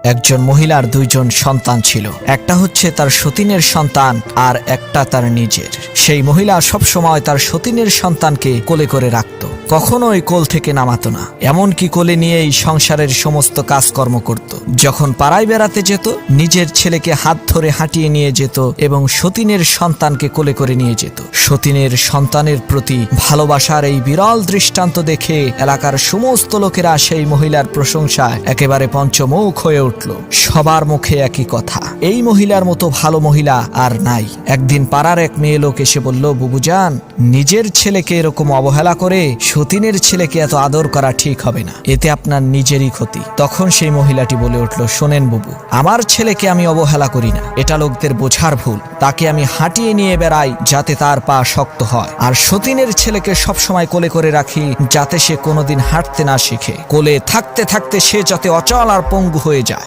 একজন মহিলার দুইজন সন্তান ছিল, একটা হচ্ছে তার সতীনের সন্তান আর একটা তার নিজের। সেই মহিলা সবসময় তার সতীনের সন্তানকে কোলে করে রাখত, কখনোই কোল থেকে নামাতো না, এমনকি কোলে নিয়েই সংসারের সমস্ত কাজকর্ম করত। যখন পাড়ায় বেড়াতে যেত, নিজের ছেলেকে হাত ধরে হাঁটিয়ে নিয়ে যেত এবং সতীনের সন্তানকে কোলে করে নিয়ে যেত। সতীনের সন্তানের প্রতি ভালোবাসার এই বিরল দৃষ্টান্ত দেখে এলাকার সমস্ত লোকেরা সেই মহিলার প্রশংসায় একেবারে পঞ্চমুখ হয়ে উঠল। সবার মুখে একই কথা, এই মহিলার মতো ভালো মহিলা আর নাই। একদিন পাড়ার এক মেয়ে লোক এসে বলল, বুবুজান, নিজের ছেলেকে এরকম অবহেলা করে সতীনের ছেলেকে এত আদর করা ঠিক হবে না, এতে আপনার নিজেরই ক্ষতি। তখন সেই মহিলাটি বলে উঠল, শোনেন বুবু, আমার ছেলেকে আমি অবহেলা করি না, এটা লোকদের বোঝার ভুল। তাকে আমি হাঁটিয়ে নিয়ে বেড়াই যাতে তার পা শক্ত হয়, আর সতীনের ছেলেকে সবসময় কোলে করে রাখি যাতে সে কোনোদিন হাঁটতে না শিখে, কোলে থাকতে থাকতে সে যাতে অচল আর পঙ্গু হয়ে যায়।